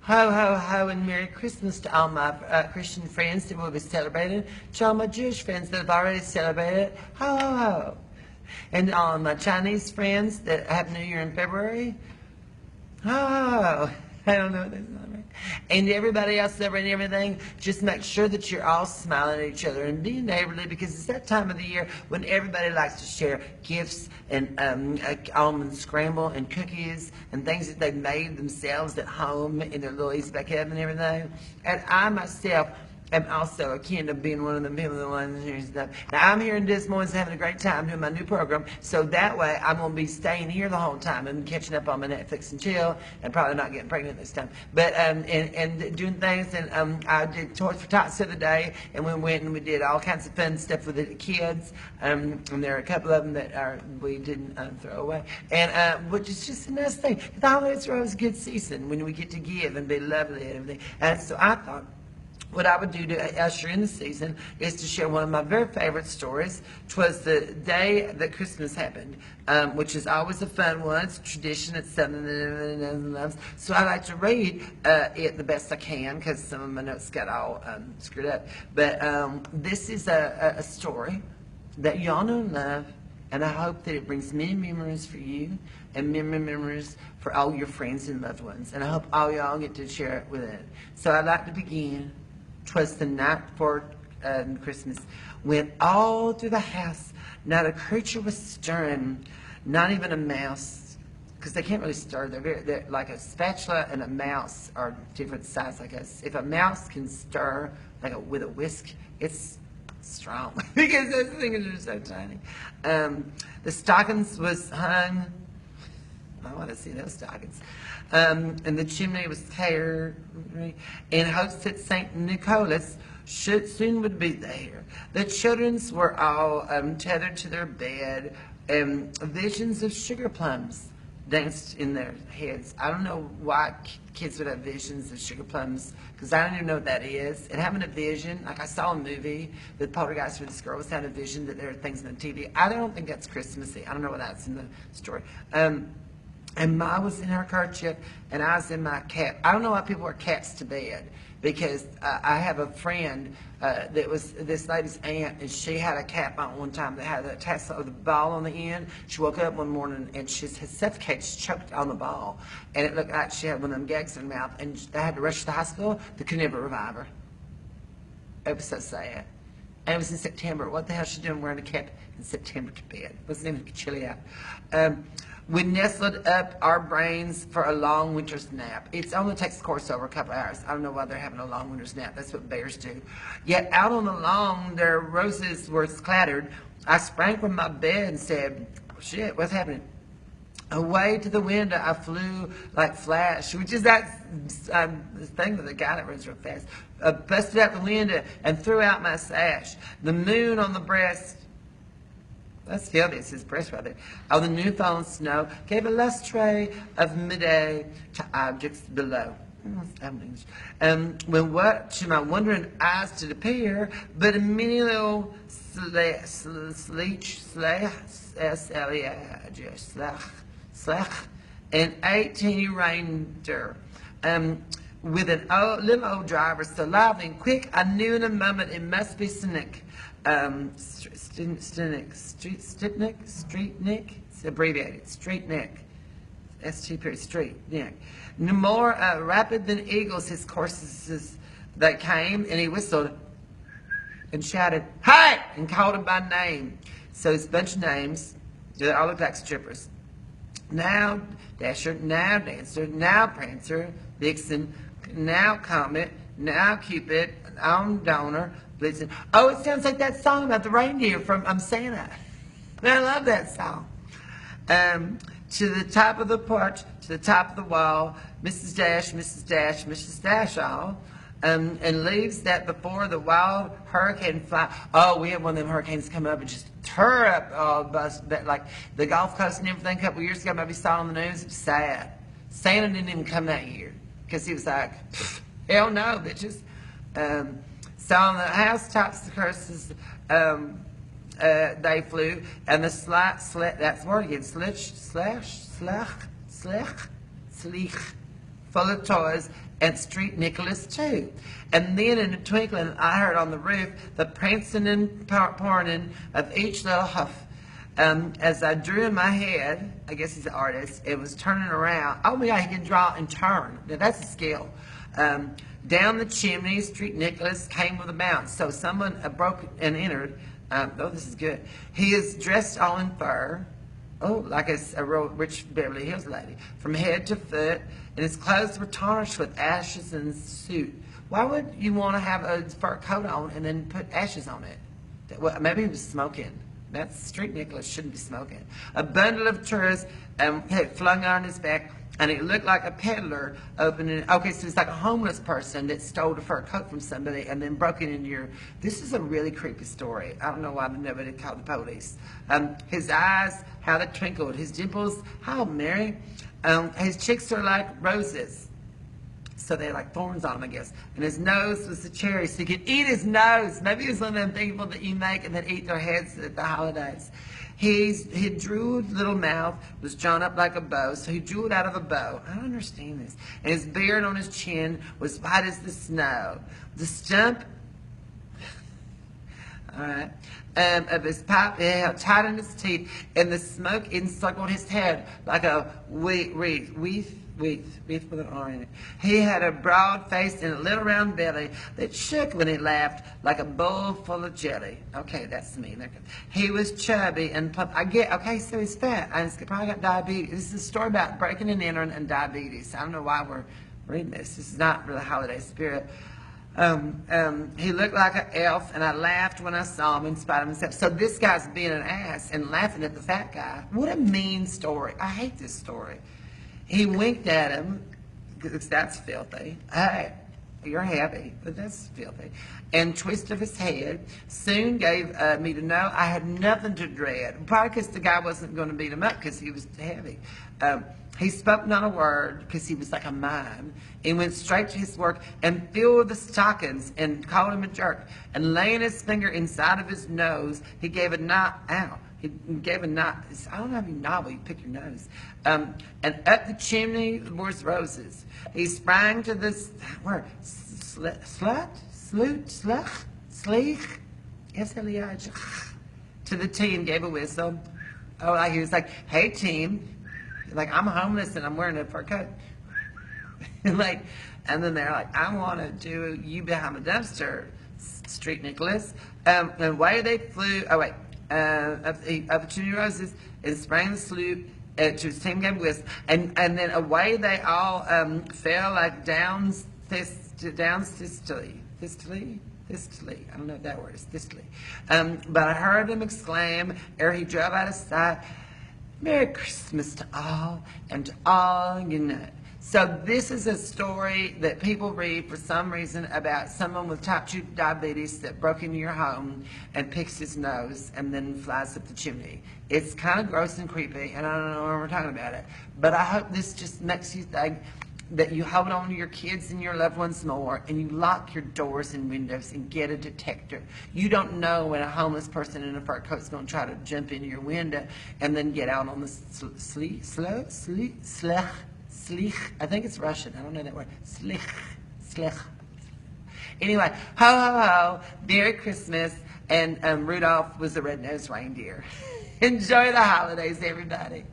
Ho, ho, ho, and Merry Christmas to all my Christian friends that will be celebrating, to all my Jewish friends that have already celebrated. Ho, ho, ho. And all my Chinese friends that have New Year in February. Ho, ho, ho. I don't know what that's not right. And everybody else celebrating everything, just make sure that you're all smiling at each other and being neighborly, because it's that time of the year when everybody likes to share gifts and almond scramble and cookies and things that they've made themselves at home in their little East Back Heaven and everything. And I myself am also akin to being one of the people that want to hear stuff. Now, I'm here in Des Moines having a great time doing my new program, so that way I'm going to be staying here the whole time and catching up on my Netflix and chill, and probably not getting pregnant this time. But, and doing things, and I did Toys for Tots the other day, and we went and we did all kinds of fun stuff with the kids, and there are a couple of them that we didn't throw away, and which is just a nice thing. The holidays are always a good season when we get to give and be lovely and everything. And so I thought, what I would do to usher in the season is to share one of my very favorite stories. 'Twas the day that Christmas happened, which is always a fun one. It's a tradition. It's something that everybody knows and loves. So I like to read it the best I can, because some of my notes got all screwed up. But this is a story that y'all know and love, and I hope that it brings many memories for you and many memories for all your friends and loved ones. And I hope all y'all get to share it with it. So I'd like to begin. 'Twas the night before Christmas, when all through the house not a creature was stirring, not even a mouse, because they can't really stir. They're like a spatula and a mouse are different size, I guess. If a mouse can stir with a whisk, it's strong because those things are so tiny. The stockings was hung. I want to see those stockings. And the chimney was clear, in hopes that St. Nicholas soon would be there. The children were all tethered to their bed, and visions of sugar plums danced in their heads. I don't know why kids would have visions of sugar plums, because I don't even know what that is. And having a vision, like I saw a movie with Poltergeist where this girl was having a vision that there are things on the TV. I don't think that's Christmassy. I don't know what that's in the story. And Ma was in her kerchief, and I was in my cap. I don't know why people wear caps to bed, because I have a friend that was this lady's aunt, and she had a cap on one time that had a tassel of the ball on the end. She woke up one morning, and she had suffocated, choked on the ball, and it looked like she had one of them gags in her mouth, and they had to rush to the hospital. They could never revive her. It was so sad. And it was in September. What the hell is she doing wearing a cap in September to bed? It wasn't even chilly out. We nestled up our brains for a long winter's nap. It only takes the course over a couple hours. I don't know why they're having a long winter's nap. That's what bears do. Yet out on the lawn, their roses were clattered. I sprang from my bed and said, shit, what's happening? Away to the window, I flew like flash, which is that thing with the guy that runs real fast. Busted out the window and threw out my sash. The moon on the breast, let's feel this, his breast right there, of the new fallen snow gave a lustre of midday to objects below. When what to my wondering eyes did appear, but a mini little sleech, and 18 reindeer, with an little old driver so lively and quick, I knew in a moment it must be Cynic. Streetnik, it's abbreviated, Streetnik, Streetnik. No more rapid than eagles, his courses they came, and he whistled and shouted, "Hey!" and called him by name. So it's a bunch of names. They all look like strippers. Now Dasher, now Dancer, now Prancer, Vixen, now Comet, now Cupid, now Donor, Blitzen. Oh, it sounds like that song about the reindeer from Santa. I love that song. To the top of the porch, to the top of the wall, Mrs. Dash, Mrs. Dash, Mrs. Dash all, and leaves that before the wild hurricane fly. Oh, we had one of them hurricanes come up and just tear up like the Gulf Coast and everything a couple years ago. Maybe saw on the news. It was sad. Santa didn't even come that year because he was like, hell no, bitches. So on the housetops, the curses, they flew, and the that's the word again, sleech, full of toys, and Street Nicholas too. And then in a twinkling, I heard on the roof the prancing and pouring of each little hoof. As I drew in my head, I guess he's an artist, it was turning around. Oh my God, he can draw and turn. Now that's a skill. Down the chimney, Street Nicholas came with a bounce. So someone broke and entered. Oh, this is good. He is dressed all in fur. Oh, like a real rich Beverly Hills lady, from head to foot, and his clothes were tarnished with ashes and soot. Why would you want to have a fur coat on and then put ashes on it? Well, maybe he was smoking. That's Street Nicholas shouldn't be smoking. A bundle of tourists had flung on his back, and it looked like a peddler opening. Okay, so it's like a homeless person that stole a fur coat from somebody and then broke it into your. This is a really creepy story. I don't know why nobody called the police. His eyes, how they twinkled. His dimples, how Mary. His cheeks are like roses. So they had like thorns on him, I guess. And his nose was a cherry, so you could eat his nose. Maybe he was one of them people that you make and then eat their heads at the holidays. His drooled little mouth was drawn up like a bow, so he drooled out of a bow. I don't understand this. And his beard on his chin was white as the snow. The stump, all right, of his pipe held tight in his teeth, and the smoke encircled his head like a wreath with an R in it. He had a broad face and a little round belly that shook when he laughed like a bowl full of jelly. Okay, that's me. He was chubby and plump. Okay, so he's fat. He probably got diabetes. This is a story about breaking and entering and diabetes. I don't know why we're reading this. This is not really holiday spirit. He looked like an elf, and I laughed when I saw him in spite of himself. So this guy's being an ass and laughing at the fat guy. What a mean story. I hate this story. He winked at him, because that's filthy. Hey, you're happy, but that's filthy. And twist of his head soon gave me to know I had nothing to dread. Probably because the guy wasn't going to beat him up because he was heavy. He spoke not a word because he was like a mime. He went straight to his work and filled the stockings and called him a jerk. And laying his finger inside of his nose, he gave a knock. Ow. He gave a knock. I don't know how you nobble, you pick your nose. And up the chimney was roses. He sprang to this, where? Sleek? S-L-E-I-G. To the team, gave a whistle. Oh, like he was like, hey team. Like, I'm homeless and I'm wearing a fur coat. And then they're like, I want to do you behind the dumpster, Street Nicholas. And away they flew, up the chimney roses and sprang the sloop to his team gave a whistle. And then away they all fell like downs thistily. I don't know if that word is thistily. But I heard him exclaim ere he drove out of sight, Merry Christmas to all, and to all you know. So this is a story that people read for some reason about someone with type 2 diabetes that broke into your home and picks his nose and then flies up the chimney. It's kind of gross and creepy, and I don't know when we're talking about it. But I hope this just makes you think that you hold on to your kids and your loved ones more, and you lock your doors and windows and get a detector. You don't know when a homeless person in a fur coat is going to try to jump into your window and then get out on the sleek. I think it's Russian. I don't know that word. Sleek. Anyway, ho, ho, ho. Merry Christmas. And Rudolph was the red-nosed reindeer. Enjoy the holidays, everybody.